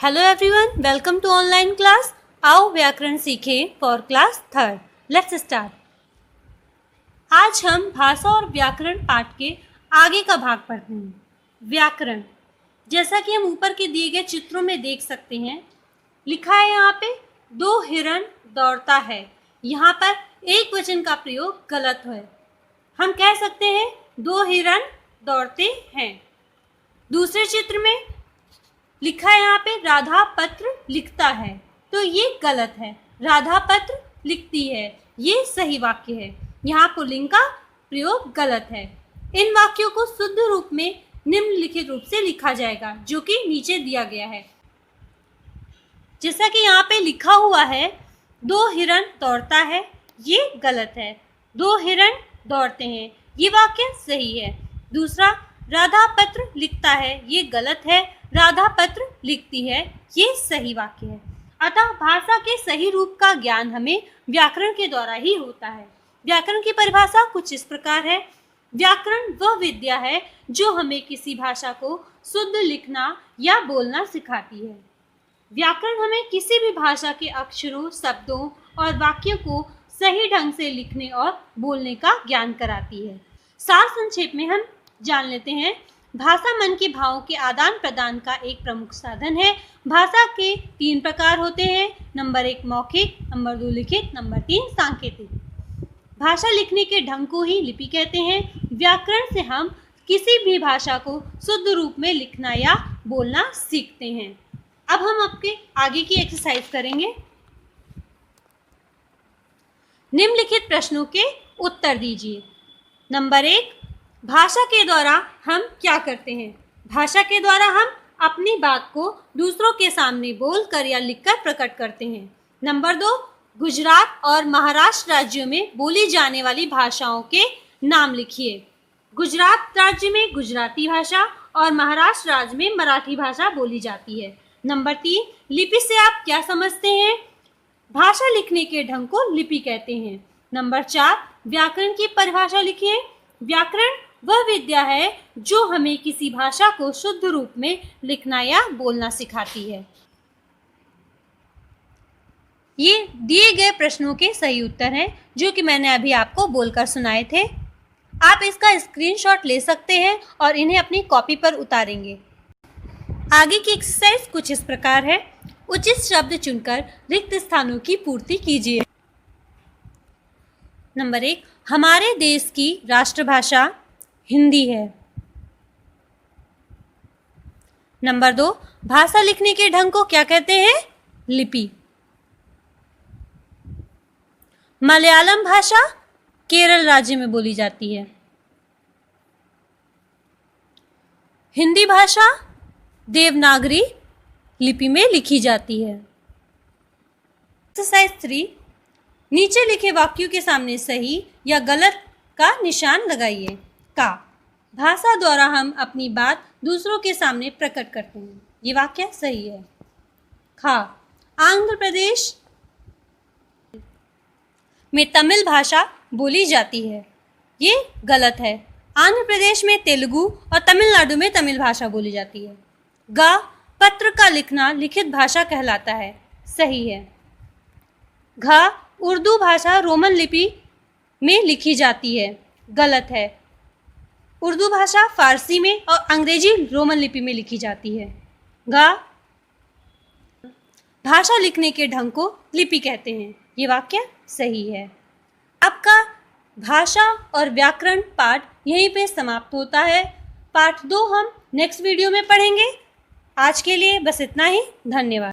Hello everyone, welcome to online class. आओ व्याकरण सीखें for class third. Let's start. आज हम भाषा और व्याकरण पाठ के आगे का भाग पढ़ते हैं। व्याकरण, जैसा कि हम ऊपर के दिए गए चित्रों में देख सकते हैं, लिखा है यहाँ पे दो हिरण दौड़ता है। यहाँ पर एक वचन का प्रयोग गलत है। हम कह सकते हैं दो हिरण दौड़ते हैं। दूसरे चित्र में लिखा है यहाँ पे राधा पत्र लिखता है, तो ये गलत है। राधा पत्र लिखती है, ये सही वाक्य है। यहाँ पुल्लिंग का प्रयोग गलत है। इन वाक्यों को शुद्ध रूप में निम्नलिखित रूप से लिखा जाएगा, जो कि नीचे दिया गया है। जैसा कि यहाँ पे लिखा हुआ है दो हिरण दौड़ता है, ये गलत है। दो हिरण दौड़ते हैं, ये वाक्य सही है। दूसरा, राधा पत्र लिखता है, ये गलत है। राधा पत्र लिखती है, ये सही वाक्य है। अतः भाषा के सही रूप का ज्ञान हमें व्याकरण के द्वारा ही होता है। व्याकरण की परिभाषा कुछ इस प्रकार है। व्याकरण वह विद्या है जो हमें किसी भाषा को शुद्ध लिखना या बोलना सिखाती है। व्याकरण हमें किसी भी भाषा के अक्षरों, शब्दों और वाक्यों को सही ढंग से लिखने और बोलने का ज्ञान कराती है। सार संक्षेप में हम जान लेते हैं। भाषा मन के भावों के आदान प्रदान का एक प्रमुख साधन है। भाषा के 3 प्रकार होते हैं। नंबर 1 मौखिक, नंबर 2 लिखित, नंबर 3 सांकेतिक। भाषा लिखने के ढंग को ही लिपि कहते हैं। व्याकरण से हम किसी भी भाषा को शुद्ध रूप में लिखना या बोलना सीखते हैं। अब हम आपके आगे की एक्सरसाइज करेंगे। निम्नलिखित प्रश्नों के उत्तर दीजिए। नंबर 1, भाषा के द्वारा हम क्या करते हैं? भाषा के द्वारा हम अपनी बात को दूसरों के सामने बोलकर या लिखकर प्रकट करते हैं। नंबर 2, गुजरात और महाराष्ट्र राज्यों में बोली जाने वाली भाषाओं के नाम लिखिए। गुजरात राज्य में गुजराती भाषा और महाराष्ट्र राज्य में मराठी भाषा बोली जाती है। नंबर 3, लिपि से आप क्या समझते हैं? भाषा लिखने के ढंग को लिपि कहते हैं। नंबर 4, व्याकरण की परिभाषा लिखिए। व्याकरण वह विद्या है जो हमें किसी भाषा को शुद्ध रूप में लिखना या बोलना सिखाती है। ये दिए गए प्रश्नों के सही उत्तर हैं, जो कि मैंने अभी आपको बोलकर सुनाए थे। आप इसका स्क्रीनशॉट ले सकते हैं और इन्हें अपनी कॉपी पर उतारेंगे। आगे की एक्सरसाइज कुछ इस प्रकार है। उचित शब्द चुनकर रिक्त स्थानों की पूर्ति कीजिए। नंबर 1, हमारे देश की राष्ट्रभाषा हिंदी है। नंबर 2, भाषा लिखने के ढंग को क्या कहते हैं? लिपि। मलयालम भाषा केरल राज्य में बोली जाती है। हिंदी भाषा देवनागरी लिपि में लिखी जाती है। एक्सरसाइज 3, नीचे लिखे वाक्यों के सामने सही या गलत का निशान लगाइए। का, भाषा द्वारा हम अपनी बात दूसरों के सामने प्रकट करते हैं, ये वाक्य सही है। खा, आंध्र प्रदेश में तमिल भाषा बोली जाती है, ये गलत है। आंध्र प्रदेश में तेलुगु और तमिलनाडु में तमिल भाषा बोली जाती है। गा, पत्र का लिखना लिखित भाषा कहलाता है, सही है। घा, उर्दू भाषा रोमन लिपि में लिखी जाती है, गलत है। उर्दू भाषा फारसी में और अंग्रेजी रोमन लिपि में लिखी जाती है। गा, भाषा लिखने के ढंग को लिपि कहते हैं, ये वाक्य सही है। आपका भाषा और व्याकरण पाठ यहीं पे समाप्त होता है। पार्ट 2 हम नेक्स्ट वीडियो में पढ़ेंगे। आज के लिए बस इतना ही। धन्यवाद।